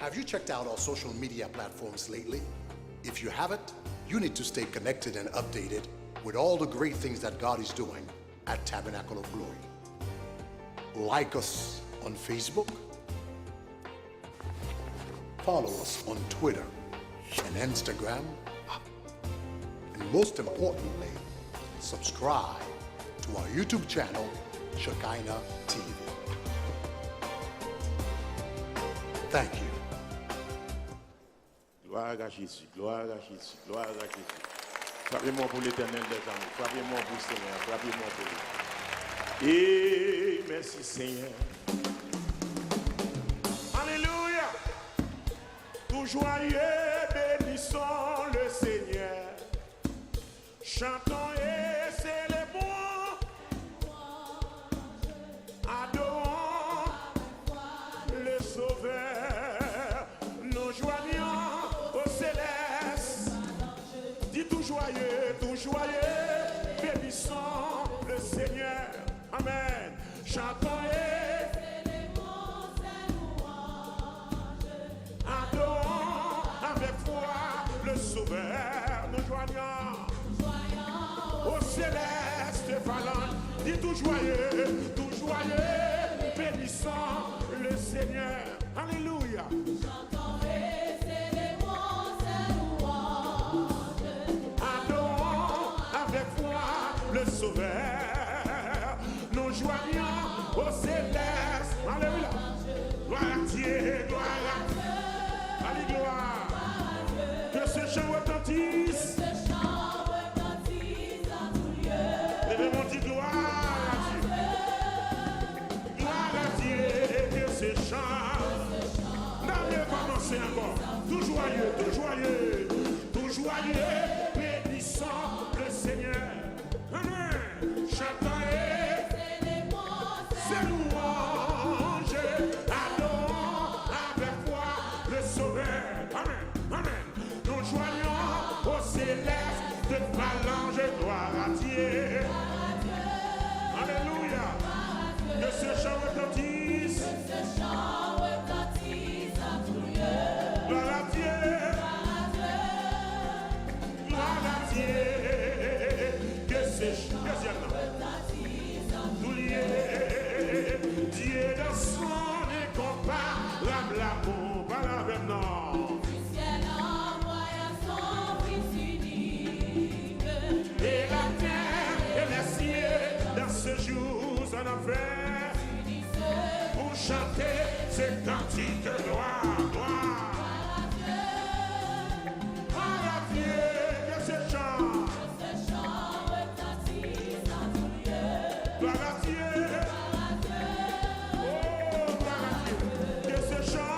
Have you checked out our social media platforms lately? If you haven't, you need to stay connected and updated with all the great things that God is doing at Tabernacle of Glory. Like us on Facebook, follow us on Twitter and Instagram, and most importantly, subscribe to our YouTube channel, Shekinah TV. Thank you. Gloire à Jésus, gloire à Jésus, gloire à Jésus. Frappez-moi pour l'éternel des amours, frappez-moi pour le Seigneur, frappez-moi pour lui. Et merci Seigneur. Alléluia. Tout joyeux, bénissons le Seigneur. Chantons et célébrons. Adorons le Sauveur. Nous joignons au céleste. Dis tout joyeux, bénissons le Seigneur. Amen. Chantons et célébrons ses louanges. Adorons avec foi le Sauveur. Nous joignons au céleste phalange. Dis tout joyeux, bénissons le Seigneur. Alléluia. Chantons et célébrons ses louanges. Adorons avec foi le Sauveur. Nous joignons au céleste. Alléluia. Gloire à Dieu, gloire à Dieu. Allez, gloire. Que ce chant retentisse. Ce chant retentisse en tout lieu. Levez mon dit gloire à Dieu. Gloire à Dieu. Que ce chant. N'allez pas commencer encore. Tout joyeux, bénissons le Seigneur. Amen. Chantons et Célébrons ses louanges. Adorons avec foi le Sauveur. Amen. Amen. Nous joignons au céleste de phalange. Gloire à Dieu. Alléluia. Que ce chant retentisse. ce chant retentisse en tout lieu. Gloire à Dieu. Gloire à Dieu. Que ce chant Retentisse en tout tout lié. Dieu de son incomparable amour. Pas la même nom. du ciel envoya son Fils unique. Et la terre et les cieux dans ce jour en enfer Unissez pour chanter ces cantiques de gloire, gloire. Gloire à Dieu, que ce chant. ce chant retentisse en tout lieu. Gloire à Dieu. Oh, gloire à Dieu. Que ce chant.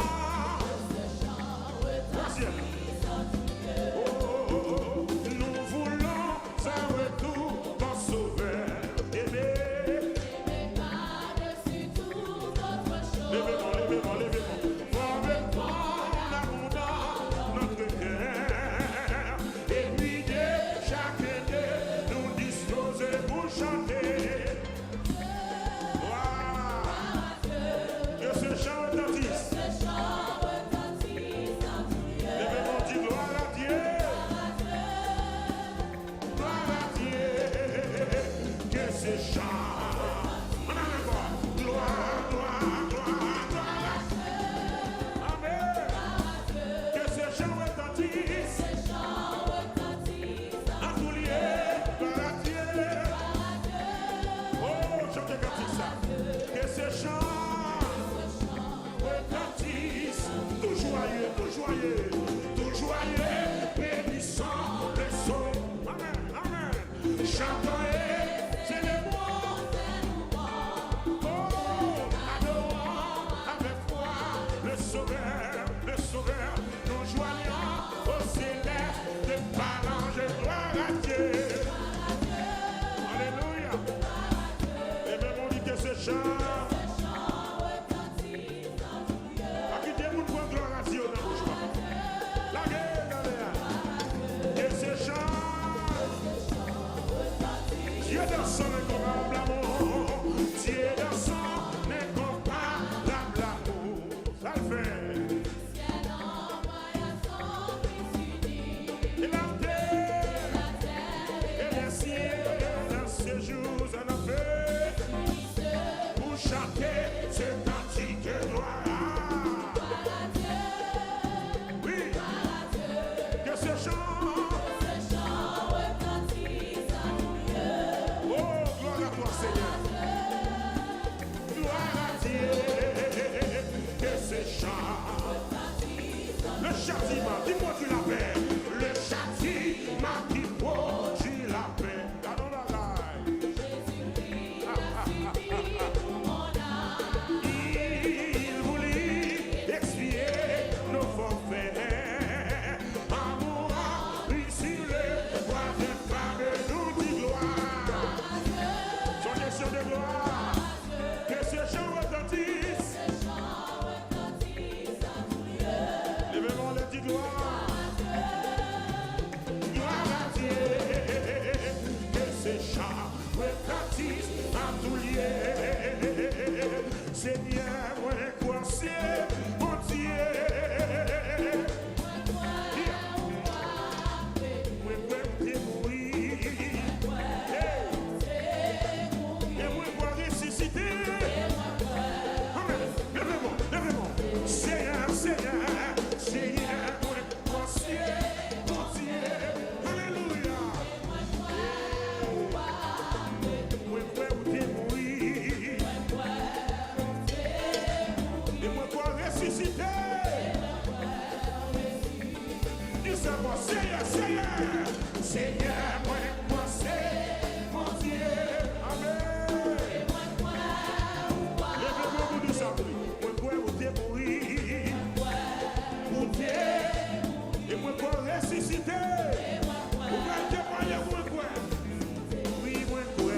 Retentisse en tout lieu. Oh, nous voulons un retour dans Sauveur aimé. Mais par-dessus toute autre chose. Levez-moi. Formez-moi en abondant notre cœur. Et puis de chacun de nous disposer pour chanter. Wow. Que ce chant retentisse. Ce chant retentisse en tout lieu. Levez-moi, dis gloire à Dieu. Gloire à Dieu. Que ce chant. On a encore. Gloire à Dieu. Amen. Que ce chant retentisse. Ce chant retentisse en En tout lieu. Gloire à Dieu. Oh, chantez cantique ça. Que ce chant retentisse. Tout joyeux, bénissons le Sauveur. Amen, amen. Chantons et célébrons. Oh, adorons avec foi le Sauveur. Nous joignons au céleste de phalange. Gloire à Dieu. Alléluia. Et même on dit que ce chant. À qui Dieu nous prend gloire à Dieu dans le bouche. La guerre, que ce chant. Dieu dans son incomparable amour. Dieu dans son incomparable amour. Ça le fait. Dis-moi, Seigneur, moi, c'est mon Dieu. Amen. Levez-moi pour nous savoir. Moi, quoi, vous t'es mourir. Vous t'es. Et moi, quoi, ressusciter. Vous pouvez témoigner, moi, quoi. Oui, moi, quoi.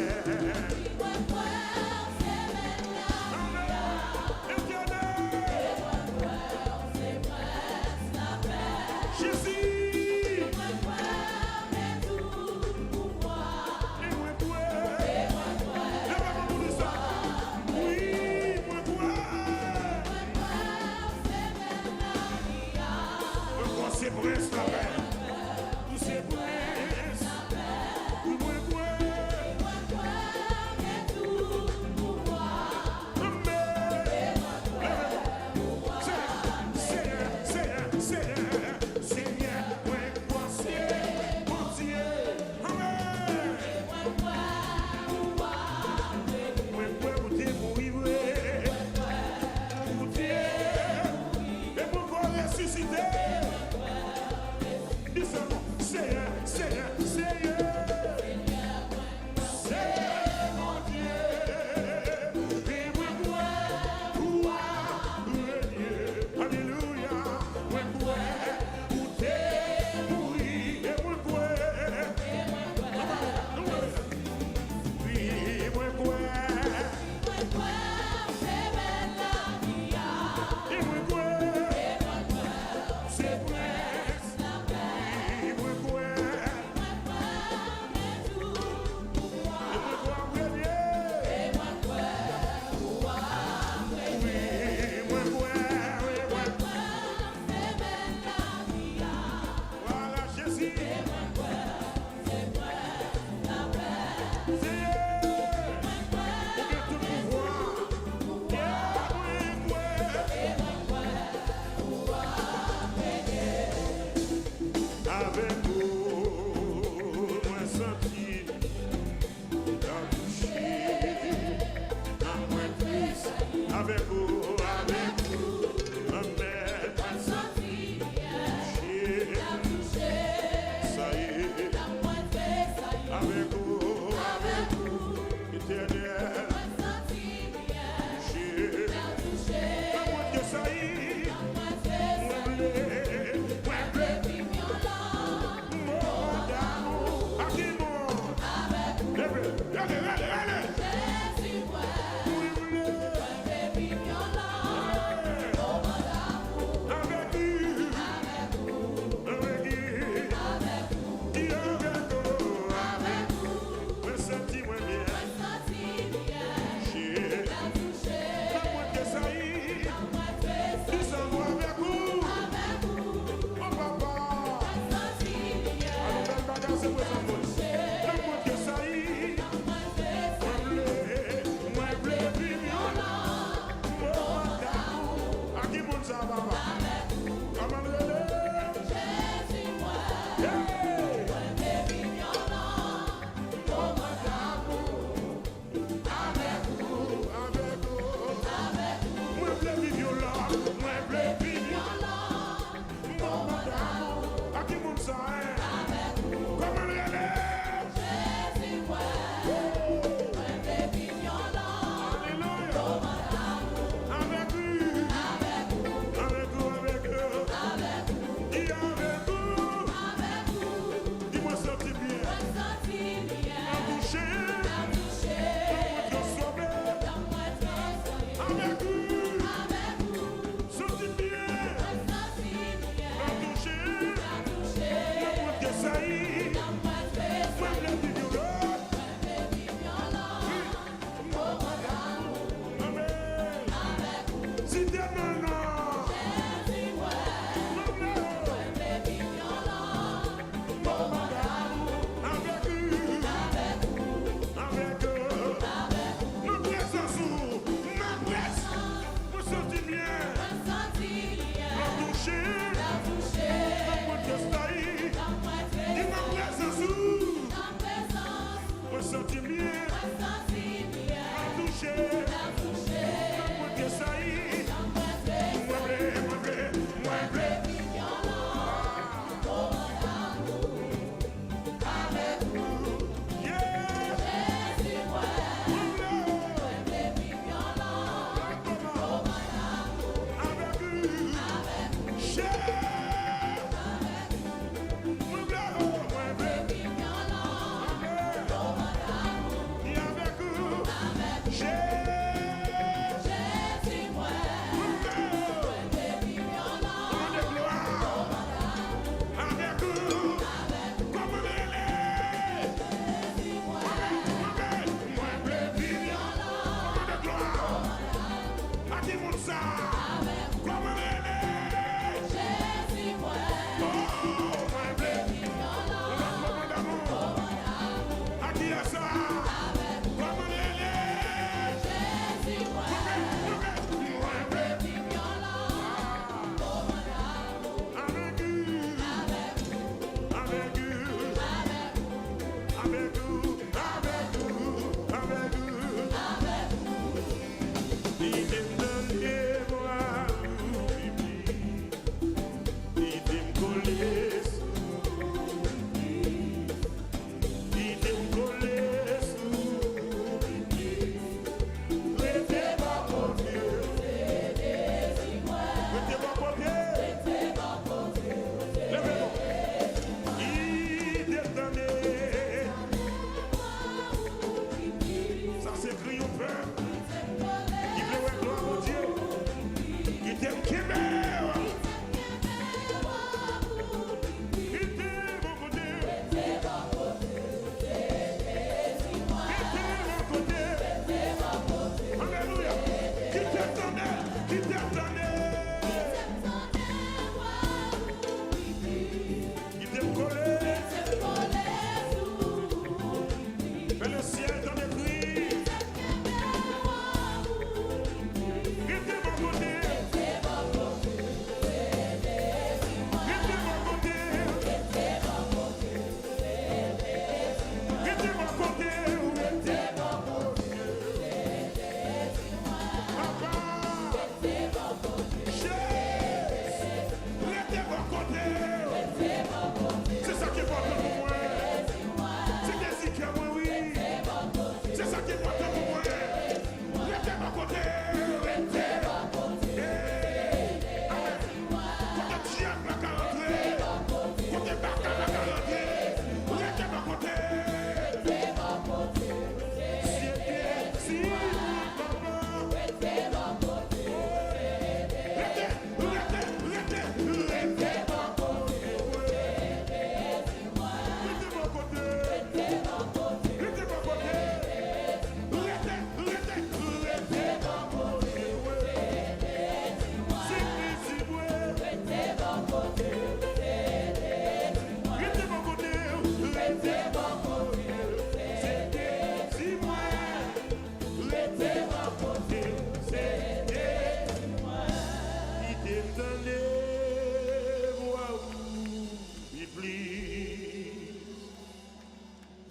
C'est prince la paix. Nous c'est prince. Oui, moi, quoi. Avec vous, amen. Ça y est, avec vous, éternel. Ça y est, Come on,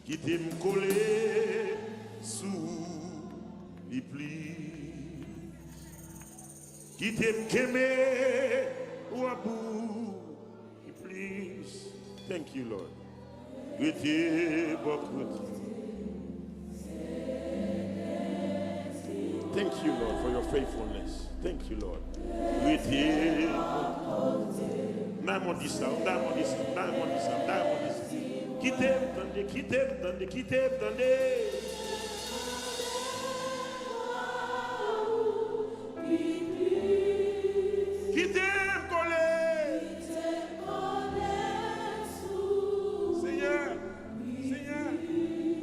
qui t'aime collé sous les plis, qui t'aime qu'aimer ou à bout, please. Thank you, Lord. Thank you, Lord, for your faithfulness. Thank you, Lord. Seigneur,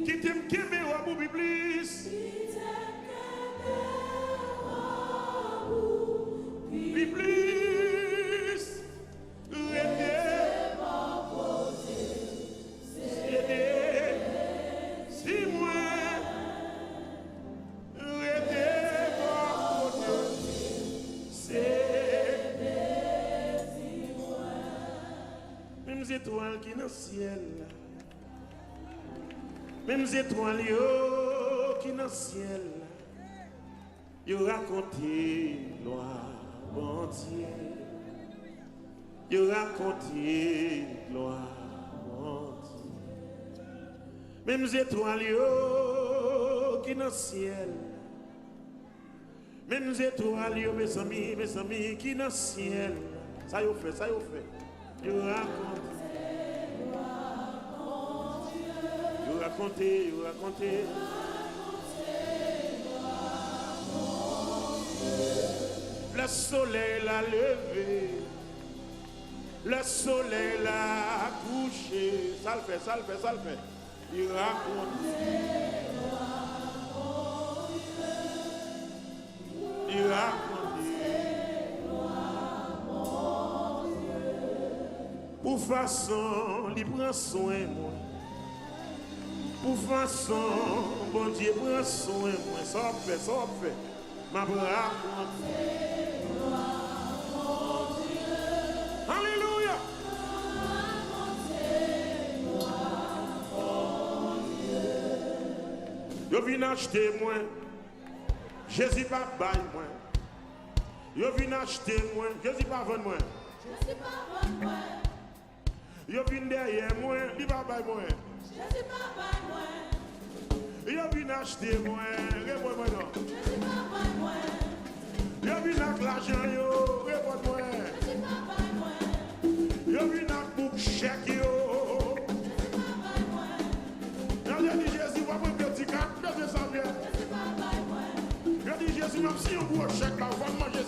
qui t'aime qu'aimer ou à bout, please. Mêmes étoiles qui dans le ciel, mêmes étoiles qui dans le ciel, yo raconté gloire bon Dieu, yo raconté gloire bon Dieu. Mêmes étoiles qui dans le ciel, mêmes étoiles mes amis qui dans le ciel, ça y fait, yo raconté. Vous racontez. Le soleil l'a levé, le soleil l'a couché. Ça le fait. Il raconte. Pour façon, il prend soin de moi. Pour façon, bon Dieu prend soin de moi. Ça fait. Ma raconte. Alléluia. Yo vin acheter moi. Jésus pas bail moi. Yo vin acheter moi. Jésus pas vendre moi. Yo vin derrière moi, il va bail moi. Yo vin acheter moi, réponds moi non. Yo vin avec l'argent yo, réponds moi. Yo vin avec bouc chèque yo. Yo dit Jésus va prendre petit cap, Jésus s'en vient. Yo dit Jésus même si on boit chèque là, on va manger